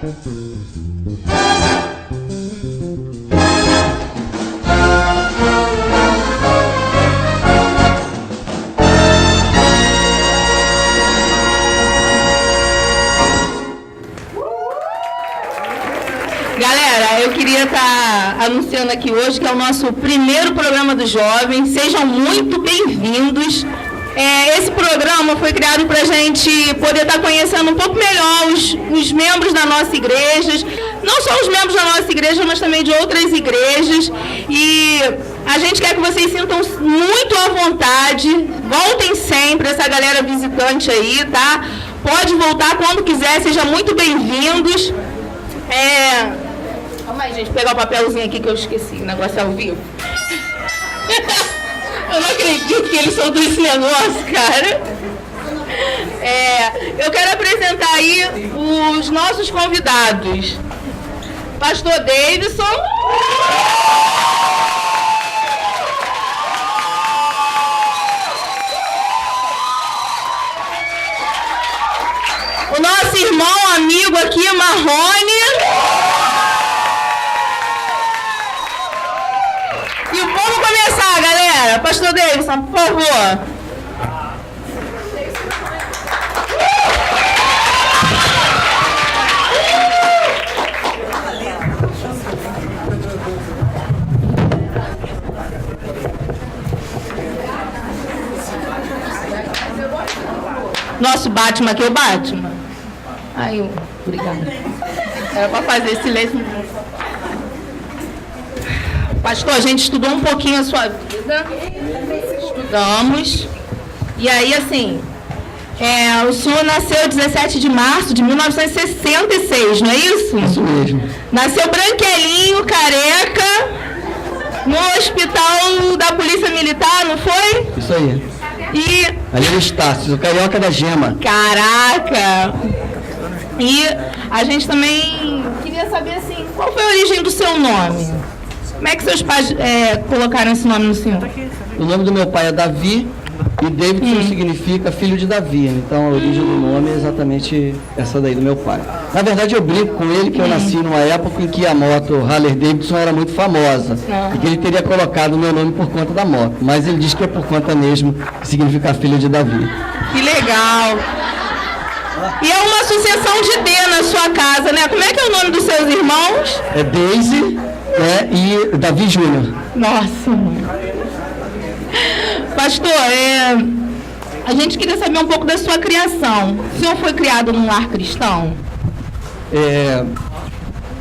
Galera, eu queria estar anunciando aqui hoje que é o nosso primeiro programa dos jovens. Sejam muito bem-vindos. Esse programa foi criado para a gente poder estar conhecendo um pouco melhor os membros da nossa igreja, não só os membros da nossa igreja, mas também de outras igrejas. E a gente quer que vocês sintam muito à vontade, voltem sempre, essa galera visitante aí, tá? Pode voltar quando quiser, sejam muito bem-vindos. Calma aí, gente, pegar o papelzinho aqui que eu esqueci, o negócio é ao vivo. Eu não acredito que eles são desse negócio, cara. Eu quero apresentar aí os nossos convidados. Pastor Davidson. O nosso irmão, amigo aqui, Marrone. E vamos começar, galera. Pastor Davidson, por favor. Nosso Batman aqui é o Batman. Ai, obrigada. Era para fazer silêncio. Pastor, a gente estudou um pouquinho a sua vida. Estudamos. E aí, assim, o senhor nasceu 17 de março de 1966, não é isso? Isso mesmo. Nasceu branquelinho, careca, no hospital da Polícia Militar, não foi? Isso aí. E... ali no Estácio, o carioca da Gema. Caraca! E a gente também queria saber, assim, qual foi a origem do seu nome? Como é que seus pais colocaram esse nome no senhor? O nome do meu pai é Davi e Davidson significa filho de Davi. Então a origem do nome é exatamente essa daí do meu pai. Na verdade eu brinco com ele que eu nasci numa época em que a moto Harley Davidson era muito famosa e que ele teria colocado o meu nome por conta da moto. Mas ele diz que é por conta mesmo, que significa filho de Davi. Que legal! E é uma sucessão de D na sua casa, né? Como é que é o nome dos seus irmãos? É Daisy, e Davi Júnior. Nossa! Pastor, a gente queria saber um pouco da sua criação. O senhor foi criado num lar cristão?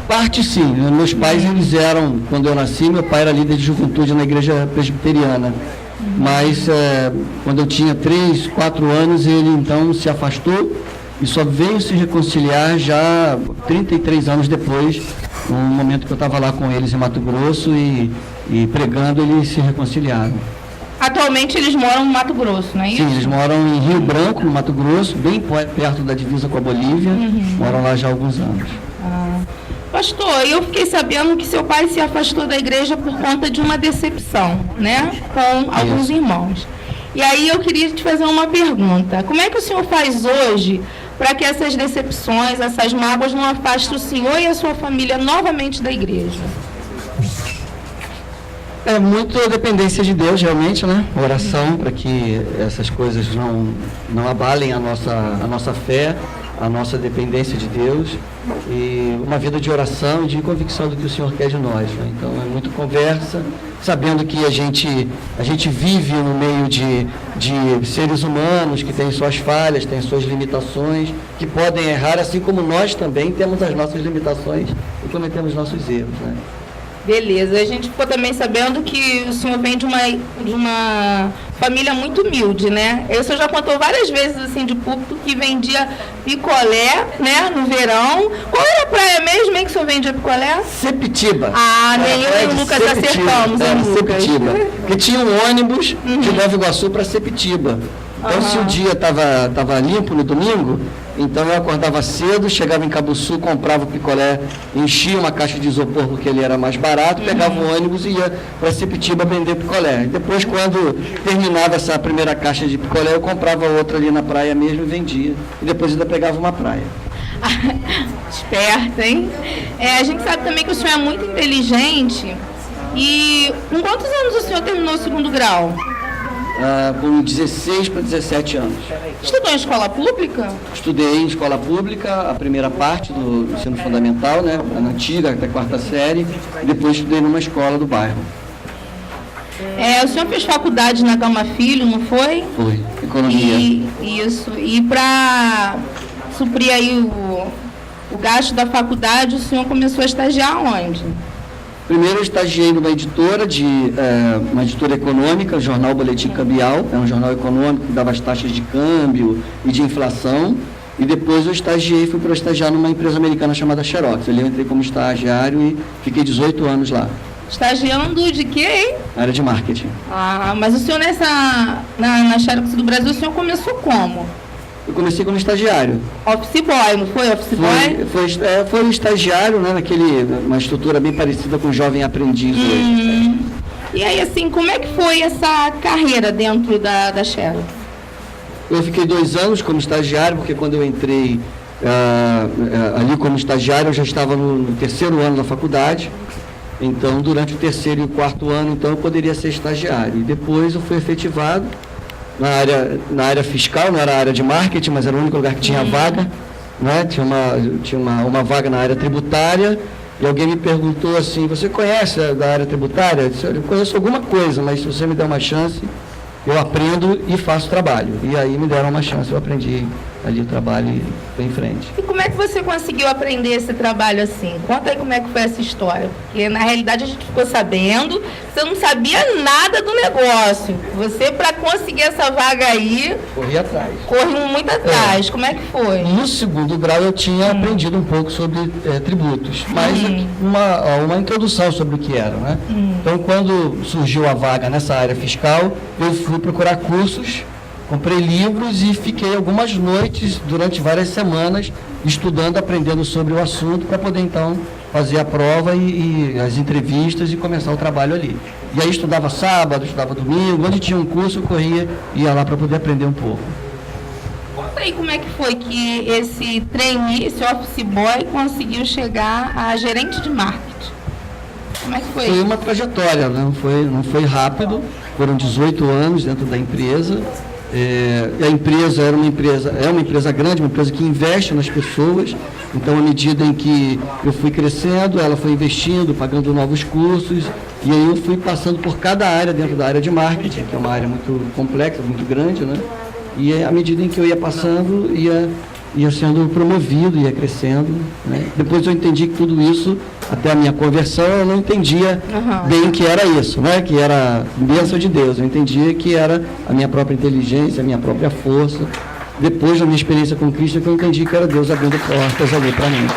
Parte sim. Meus pais, eles eram, quando eu nasci, meu pai era líder de juventude na igreja presbiteriana. Mas quando eu tinha 3, 4 anos, ele então se afastou e só veio se reconciliar já 33 anos depois, no momento que eu estava lá com eles em Mato Grosso e pregando, eles se reconciliaram. Atualmente eles moram no Mato Grosso, não é isso? Sim, eles moram em Rio Branco, no Mato Grosso, bem perto da divisa com a Bolívia, moram lá já há alguns anos. Pastor, eu fiquei sabendo que seu pai se afastou da igreja por conta de uma decepção, né, com alguns irmãos. E aí eu queria te fazer uma pergunta. Como é que o senhor faz hoje para que essas decepções, essas mágoas não afastem o senhor e a sua família novamente da igreja? É muito dependência de Deus, realmente, né? Oração para que essas coisas não abalem a nossa fé, a nossa dependência de Deus, e uma vida de oração e de convicção do que o Senhor quer de nós, né? Então é muito conversa, sabendo que a gente vive no meio de seres humanos que têm suas falhas, têm suas limitações, que podem errar, assim como nós também temos as nossas limitações e cometemos nossos erros, né? Beleza, a gente ficou também sabendo que o senhor vem de uma família muito humilde, né? O senhor já contou várias vezes, assim, de público que vendia picolé, né, no verão. Qual era a praia mesmo, hein, que o senhor vendia picolé? Sepitiba. Ah, nem eu e o Lucas acertamos, hein, Lucas? Sepitiba. Porque tinha um ônibus de Nova Iguaçu para Sepitiba. Então, se o dia estava limpo no domingo, então eu acordava cedo, chegava em Cabuçu, comprava o picolé, enchia uma caixa de isopor porque ele era mais barato, pegava o ônibus e ia para Sepitiba vender picolé. E depois, quando terminava essa primeira caixa de picolé, eu comprava outra ali na praia mesmo e vendia. E depois ainda pegava uma praia. Esperta, hein? A gente sabe também que o senhor é muito inteligente. E com quantos anos o senhor terminou o segundo grau? Com 16 para 17 anos. Estudou em escola pública? Estudei em escola pública, a primeira parte do ensino fundamental, né, na antiga, até quarta série, e depois estudei numa escola do bairro. O senhor fez faculdade na Gama Filho, não foi? Foi, economia. Isso. E para suprir aí o gasto da faculdade, o senhor começou a estagiar onde? Primeiro eu estagiei numa editora, uma editora econômica, Jornal Boletim Cambial, é um jornal econômico que dava as taxas de câmbio e de inflação, e depois eu fui para estagiar numa empresa americana chamada Xerox. Ali eu entrei como estagiário e fiquei 18 anos lá. Estagiando de quê, hein? Na área de marketing. Mas o senhor na Xerox do Brasil, o senhor começou como? Eu comecei como estagiário. Office boy, não foi? Office boy? Foi estagiário, né, uma estrutura bem parecida com jovem aprendiz hoje. E aí, assim, como é que foi essa carreira dentro da Xerox? Eu fiquei 2 anos como estagiário, porque quando eu entrei ali como estagiário, eu já estava no 3º ano da faculdade. Então, durante o 3º e o 4º ano, então, eu poderia ser estagiário. E depois eu fui efetivado na área fiscal, não era a área de marketing, mas era o único lugar que tinha vaga, né? Tinha uma vaga na área tributária, e alguém me perguntou assim, você conhece da área tributária? Eu disse, eu conheço alguma coisa, mas se você me der uma chance, eu aprendo e faço trabalho. E aí me deram uma chance, eu aprendi ali o trabalho e fui em frente. E como é que você conseguiu aprender esse trabalho assim? Conta aí como é que foi essa história. Porque na realidade a gente ficou sabendo, você não sabia nada do negócio. Você, para conseguir essa vaga aí... Correu muito atrás. Como é que foi? No 2º grau eu tinha aprendido um pouco sobre tributos, mas uma introdução sobre o que era, né? Então, quando surgiu a vaga nessa área fiscal, eu fui procurar cursos, comprei livros e fiquei algumas noites, durante várias semanas, estudando, aprendendo sobre o assunto, para poder, então, fazer a prova e as entrevistas e começar o trabalho ali. E aí estudava sábado, estudava domingo, onde tinha um curso, eu ia lá para poder aprender um pouco. Conta aí como é que foi que esse trainee, esse office boy, conseguiu chegar a gerente de marketing. Como é que foi? Foi uma trajetória, não foi rápido, foram 18 anos dentro da empresa. A empresa é uma empresa grande, uma empresa que investe nas pessoas. Então, à medida em que eu fui crescendo, ela foi investindo, pagando novos cursos, e aí eu fui passando por cada área dentro da área de marketing, que é uma área muito complexa, muito grande, né? E à medida em que eu ia passando, ia sendo promovido, ia crescendo, né? Depois eu entendi que tudo isso, até a minha conversão, eu não entendia bem que era isso, né? Que era bênção de Deus. Eu entendia que era a minha própria inteligência, a minha própria força. Depois da minha experiência com Cristo, que eu entendi que era Deus abrindo portas ali para mim.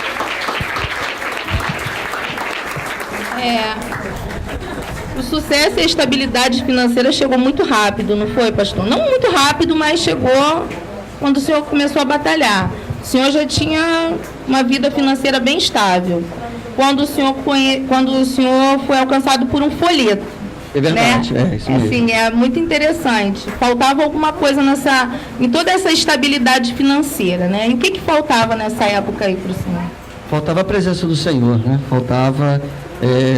O sucesso e a estabilidade financeira chegou muito rápido, não foi, pastor? Não muito rápido, mas chegou quando o senhor começou a batalhar. O senhor já tinha uma vida financeira bem estável. Quando o senhor foi alcançado por um folheto. É verdade, né? É isso mesmo. Assim, é muito interessante. Faltava alguma coisa em toda essa estabilidade financeira, né? E o que faltava nessa época aí para o senhor? Faltava a presença do Senhor, né? Faltava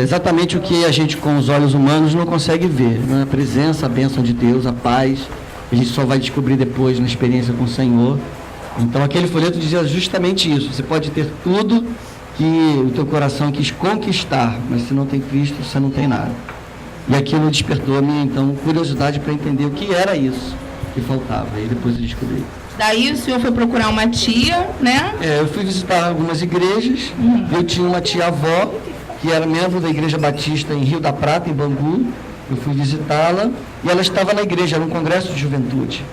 exatamente o que a gente com os olhos humanos não consegue ver, né? A presença, a bênção de Deus, a paz. A gente só vai descobrir depois na experiência com o Senhor. Então aquele folheto dizia justamente isso. Você pode ter tudo que o teu coração quis conquistar, mas se não tem Cristo, você não tem nada. E aquilo despertou a minha, então, curiosidade para entender o que era isso que faltava. E depois eu descobri. Daí o senhor foi procurar uma tia, né? Eu fui visitar algumas igrejas. Eu tinha uma tia-avó, que era membro da Igreja Batista em Rio da Prata, em Bangu. Eu fui visitá-la e ela estava na igreja, era um congresso de juventude.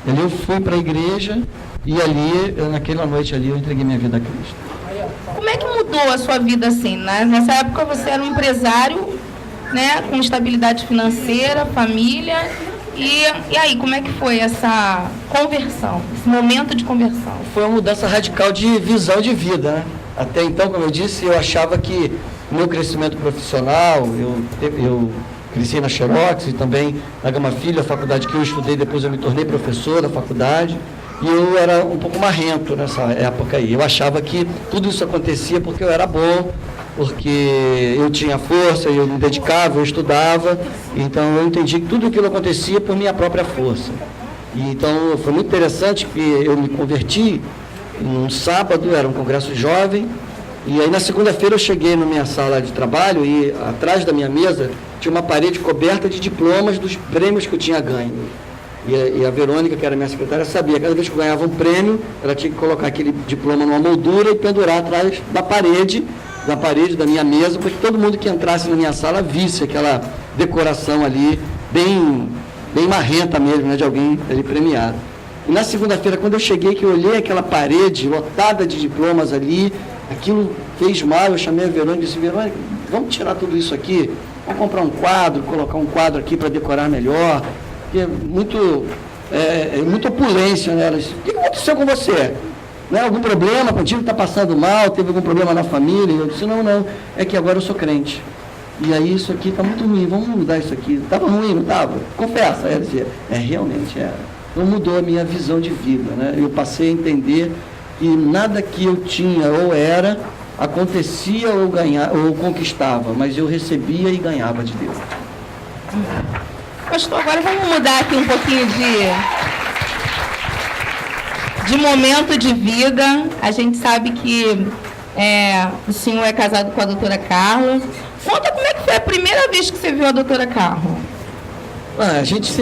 Ali eu fui para a igreja e ali, naquela noite ali, eu entreguei minha vida a Cristo. Como é que mudou a sua vida assim, né? Nessa época você era um empresário, né, com estabilidade financeira, família, e aí, como é que foi essa conversão, esse momento de conversão? Foi uma mudança radical de visão de vida, né? Até então, como eu disse, eu achava que o meu crescimento profissional, eu cresci na Xerox e também na Gama Filho, a faculdade que eu estudei, depois eu me tornei professor da faculdade. E eu era um pouco marrento nessa época aí. Eu achava que tudo isso acontecia porque eu era bom, porque eu tinha força, eu me dedicava, eu estudava. Então eu entendi que tudo aquilo acontecia por minha própria força. E, então foi muito interessante que eu me converti num sábado, era um congresso jovem. E aí na segunda-feira eu cheguei na minha sala de trabalho e atrás da minha mesa tinha uma parede coberta de diplomas dos prêmios que eu tinha ganho. E a Verônica, que era minha secretária, sabia, cada vez que eu ganhava um prêmio, ela tinha que colocar aquele diploma numa moldura e pendurar atrás da parede da minha mesa, para que todo mundo que entrasse na minha sala visse aquela decoração ali, bem marrenta mesmo, né, de alguém ali premiado. E na segunda-feira, quando eu cheguei, que eu olhei aquela parede lotada de diplomas ali, aquilo fez mal, eu chamei a Verônica e disse, Verônica, vamos tirar tudo isso aqui, vamos comprar um quadro, colocar um quadro aqui para decorar melhor, porque é muita opulência, né? Ela disse, o que aconteceu com você? Né? Algum problema contigo, está passando mal, teve algum problema na família? E eu disse, não, é que agora eu sou crente. E aí isso aqui está muito ruim, vamos mudar isso aqui. Estava ruim, não estava? Confessa. Ela dizia, realmente era. Então mudou a minha visão de vida, né? Eu passei a entender que nada que eu tinha ou era acontecia ou ganhava ou conquistava, mas eu recebia e ganhava de Deus. Pastor, agora vamos mudar aqui um pouquinho de momento de vida. A gente sabe que o senhor é casado com a doutora Carla. Conta como é que foi a primeira vez que você viu a doutora Carla. A gente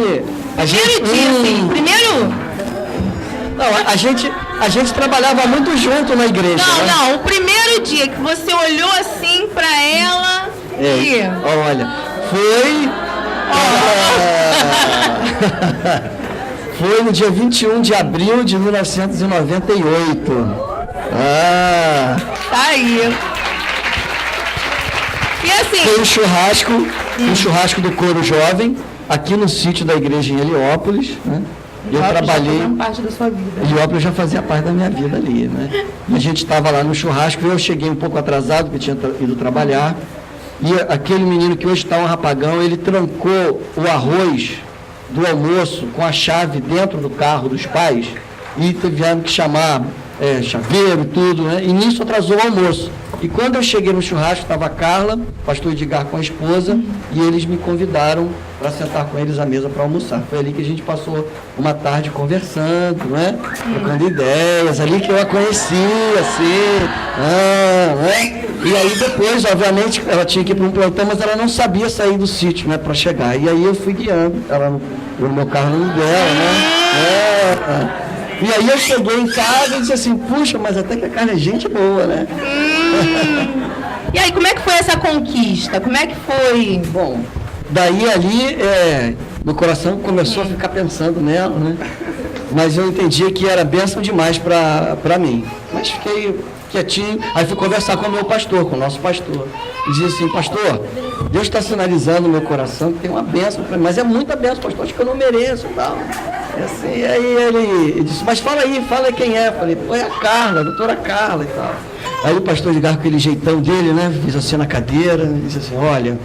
trabalhava muito junto na igreja. Não, o primeiro dia que você olhou assim para ela Olha, foi no dia 21 de abril de 1998. Tá aí. E assim... Foi um churrasco do coro jovem, aqui no sítio da igreja em Heliópolis, né? Eu trabalhei... Já parte da sua vida. Heliópolis já fazia parte da minha vida ali, né? E a gente estava lá no churrasco, eu cheguei um pouco atrasado, porque tinha ido trabalhar, e aquele menino que hoje está um rapagão, ele trancou o arroz do almoço com a chave dentro do carro dos pais, e tiveram que chamar chaveiro e tudo, né? E nisso atrasou o almoço. E quando eu cheguei no churrasco, estava a Carla, pastor Edgar com a esposa, e eles me convidaram para sentar com eles à mesa para almoçar. Foi ali que a gente passou uma tarde conversando, né? Trocando ideias, ali que eu a conheci, assim. Né? E aí depois, obviamente, ela tinha que ir para um plantão, mas ela não sabia sair do sítio, né, para chegar. E aí eu fui guiando, ela no meu carro no dela, né? E aí eu cheguei em casa e disse assim, puxa, mas até que a Carla é gente boa, né? E aí, como é que foi essa conquista? Como é que foi? Bom, daí ali, meu coração começou a ficar pensando nela, né? Mas eu entendia que era bênção demais para mim. Mas fiquei quietinho, aí fui conversar com o meu pastor, com o nosso pastor. E disse assim, pastor, Deus está sinalizando no meu coração que tem uma bênção para mim, mas é muita bênção, pastor, acho que eu não mereço e tal. Assim, aí ele disse, mas fala quem é. Falei, é a Carla, a doutora Carla e tal. Aí o pastor Edgar, com aquele jeitão dele, né, fez assim na cadeira, e disse assim, olha,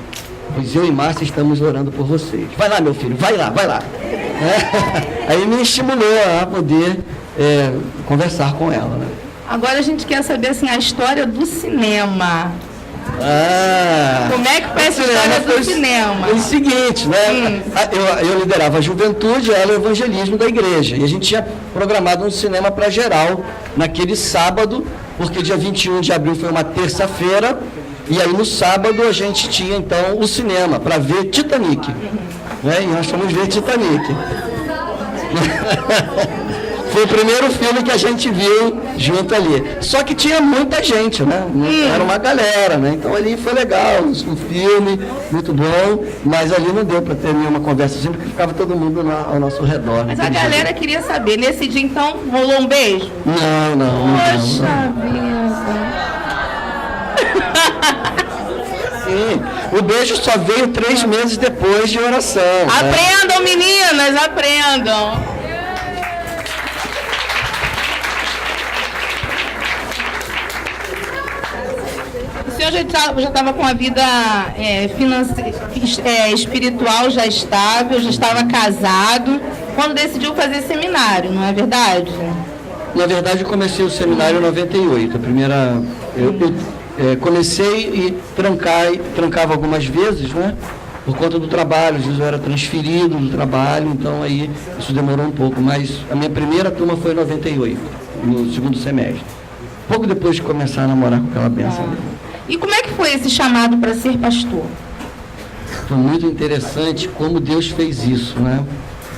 pois eu e Márcia estamos orando por vocês. Vai lá, meu filho, vai lá. Aí me estimulou a poder conversar com ela, né. Agora a gente quer saber, assim, a história do cinema. Como é que foi essa história do cinema? Foi o seguinte, né? Eu liderava a juventude, ela o evangelismo da igreja. E a gente tinha programado um cinema para geral naquele sábado, porque dia 21 de abril foi uma terça-feira, e aí no sábado a gente tinha então o cinema para ver Titanic. Né? E nós fomos ver Titanic. Foi o primeiro filme que a gente viu junto ali. Só que tinha muita gente, né? Era uma galera, né? Então ali foi legal, um filme muito bom, mas ali não deu para ter nenhuma conversa, sempre que ficava todo mundo ao nosso redor. Mas a galera queria saber, nesse dia então, rolou um beijo? Não. Poxa vida! Sim, o beijo só veio 3 meses depois de oração. Aprendam, né? Meninas, aprendam! O senhor já estava com a vida espiritual já estável, já estava casado. quando decidiu fazer seminário, não é verdade? Na verdade, eu comecei o seminário em 98. A primeira... Eu comecei e trancava algumas vezes, né? Por conta do trabalho, às vezes eu era transferido do trabalho, então aí isso demorou um pouco. Mas a minha primeira turma foi em 98, no segundo semestre. Pouco depois de começar a namorar com aquela benção. E como é que foi esse chamado para ser pastor? Foi muito interessante como Deus fez isso, né?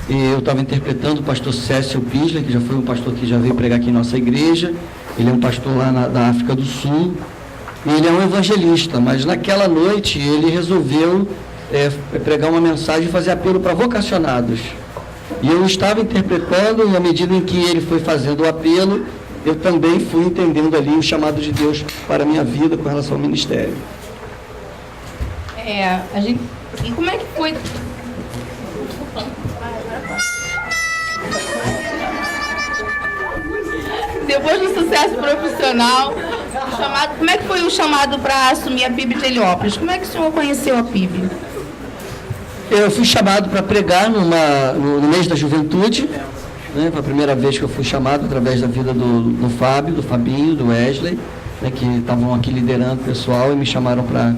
Eu estava interpretando o pastor Cécio Pisler, que já foi um pastor que já veio pregar aqui em nossa igreja. Ele é um pastor lá da África do Sul. E ele é um evangelista, mas naquela noite ele resolveu pregar uma mensagem e fazer apelo para vocacionados. E eu estava interpretando, e à medida em que ele foi fazendo o apelo, eu também fui entendendo ali o chamado de Deus para a minha vida com relação ao ministério. E como é que foi? Depois do sucesso profissional, como é que foi o chamado para assumir a PIB de Heliópolis? Como é que o senhor conheceu a PIB? Eu fui chamado para pregar no mês da juventude, né? Foi a primeira vez que eu fui chamado através da vida do Fábio, do Fabinho, do Wesley, né? Que estavam aqui liderando o pessoal e me chamaram para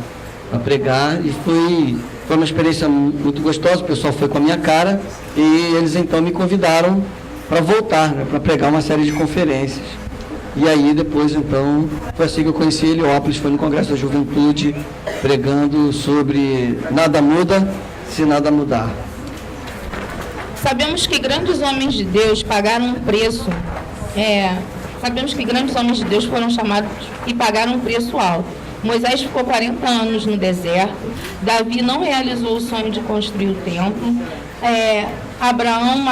pregar. E foi uma experiência muito gostosa. O pessoal foi com a minha cara e eles então me convidaram para voltar, né? Para pregar uma série de conferências. E aí depois então foi assim que eu conheci Heliópolis, foi no Congresso da Juventude, pregando sobre nada muda se nada mudar. Sabemos que grandes homens de Deus pagaram um preço, sabemos que grandes homens de Deus foram chamados e pagaram um preço alto. Moisés ficou 40 anos no deserto, Davi não realizou o sonho de construir o templo, Abraão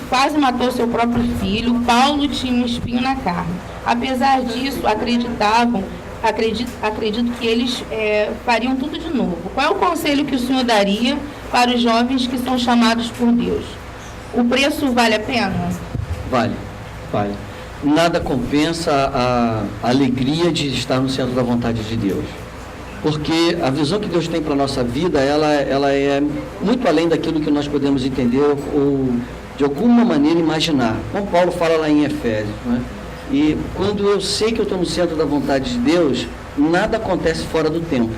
quase matou seu próprio filho, Paulo tinha um espinho na carne. Apesar disso, acredito que eles fariam tudo de novo. Qual é o conselho que o senhor daria para os jovens que são chamados por Deus? O preço vale a pena? Vale. Nada compensa a alegria de estar no centro da vontade de Deus. Porque a visão que Deus tem para a nossa vida, ela é muito além daquilo que nós podemos entender ou de alguma maneira imaginar. Como Paulo fala lá em Efésios, né? E quando eu sei que eu estou no centro da vontade de Deus, nada acontece fora do tempo.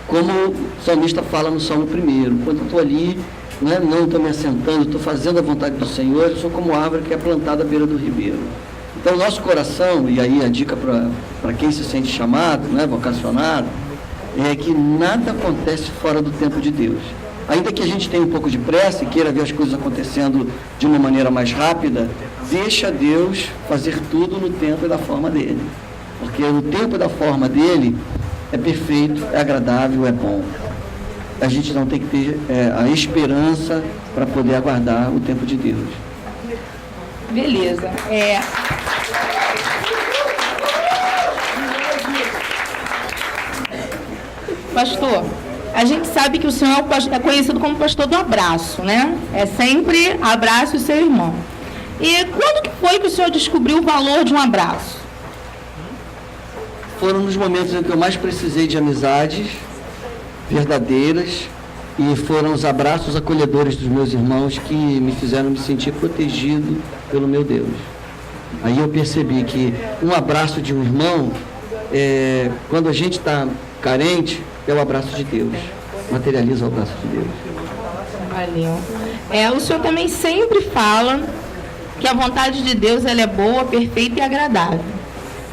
Como o salmista fala no Salmo 1, quando eu estou ali, não estou me assentando, estou fazendo a vontade do Senhor, eu sou como árvore que é plantada à beira do ribeiro. Então, nosso coração, e aí a dica para quem se sente chamado, vocacionado, é que nada acontece fora do tempo de Deus. Ainda que a gente tenha um pouco de pressa e queira ver as coisas acontecendo de uma maneira mais rápida, deixa Deus fazer tudo no tempo e da forma dele. Porque o tempo e da forma dele é perfeito, é agradável, é bom. A gente não tem que ter a esperança para poder aguardar o tempo de Deus. Beleza. Pastor, a gente sabe que o senhor é conhecido como pastor do abraço, né? É sempre abraço o seu irmão. E quando que foi que o senhor descobriu o valor de um abraço? Foram nos momentos em que eu mais precisei de amizades verdadeiras, e foram os abraços acolhedores dos meus irmãos que me fizeram me sentir protegido pelo meu Deus. Aí eu percebi que um abraço de um irmão, quando a gente está carente, é o abraço de Deus, materializa o abraço de Deus. Valeu. O senhor também sempre fala que a vontade de Deus ela é boa, perfeita e agradável,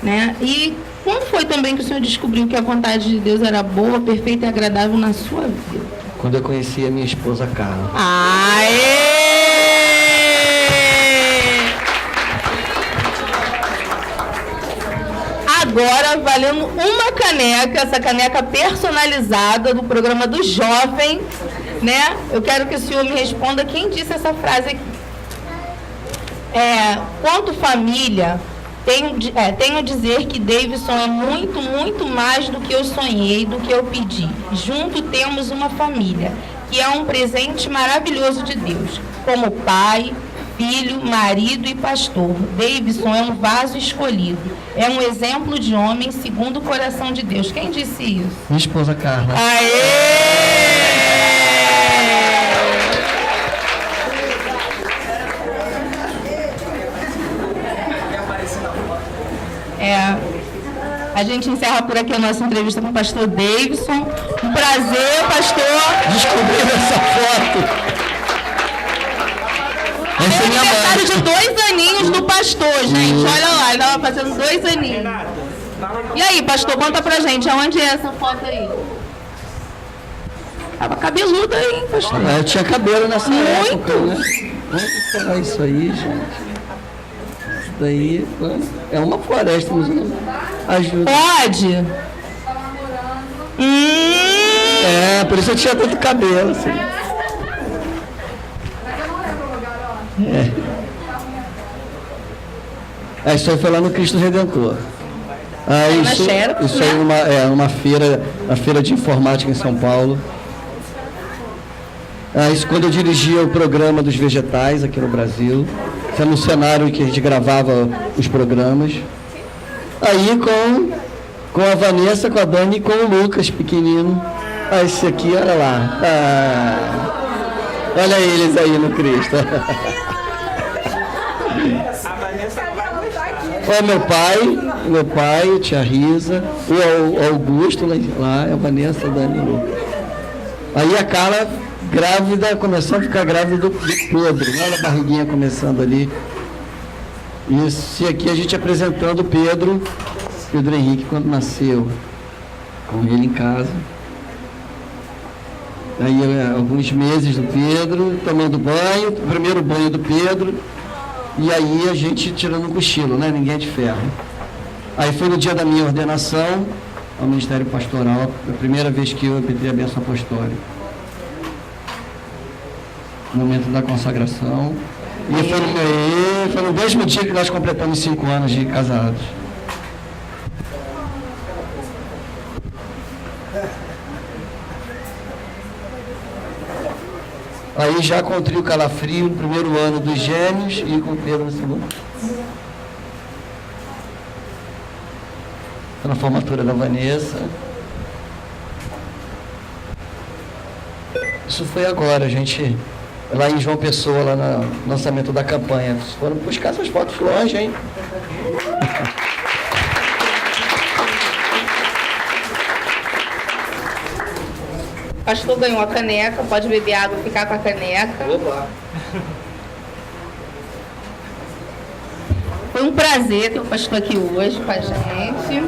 né? E quando foi também que o senhor descobriu que a vontade de Deus era boa, perfeita e agradável na sua vida? Quando eu conheci a minha esposa Carla. Aê! Agora, valendo uma caneca, essa caneca personalizada do programa do Jovem, né? Eu quero que o senhor me responda quem disse essa frase aqui. Quanto família, tenho a dizer que Davidson é muito, muito mais do que eu sonhei, do que eu pedi. Junto temos uma família, que é um presente maravilhoso de Deus, como pai, filho, marido e pastor. Davidson é um vaso escolhido, é um exemplo de homem segundo o coração de Deus. Quem disse isso? Minha esposa Carla. Aê! A gente encerra por aqui a nossa entrevista com o pastor Davidson. Um prazer, pastor. Descobriram essa foto. Essa é minha aniversário mãe. de 2 aninhos do pastor, gente. Olha lá, ele estava fazendo 2 aninhos. E aí, pastor, conta pra gente, aonde é essa foto aí? Tava cabeluda, hein, pastor? Eu tinha cabelo nessa Muito. época, né? Vamos pegar isso aí, gente. Isso daí é uma floresta, mas não ajuda. Pode? É, por isso eu tinha tanto cabelo, assim. Isso aí foi lá no Cristo Redentor. Isso aí é uma feira, a feira de informática em São Paulo. Isso quando eu dirigia o programa dos vegetais aqui no Brasil. Isso é no cenário que a gente gravava os programas. Aí com a Vanessa, com a Dani e com o Lucas, pequenino. Esse aqui, olha lá. Olha eles aí no Cristo. Meu pai, tia Risa, o Augusto lá, a Vanessa, a Dani e o Lucas. Aí a Carla, grávida, começou a ficar grávida do Pedro. Olha a barriguinha começando ali. Isso, e aqui a gente apresentando o Pedro Henrique quando nasceu. Com ele em casa. Aí alguns meses do Pedro, tomando banho, o primeiro banho do Pedro. E aí a gente tirando um cochilo, né? Ninguém é de ferro. Aí foi no dia da minha ordenação ao Ministério Pastoral, a primeira vez que eu pedi a bênção apostólica. No momento da consagração. E foi no mesmo dia que nós completamos 5 anos de casados. Aí já com o trio Calafrio no primeiro ano dos Gêmeos e com o Pedro no segundo. Na formatura da Vanessa. Isso foi agora, gente. Lá em João Pessoa, lá no lançamento da campanha. Vocês foram buscar essas fotos longe, hein? O pastor ganhou a caneca, pode beber água e ficar com a caneca. Opa! Foi um prazer ter o pastor aqui hoje com a gente.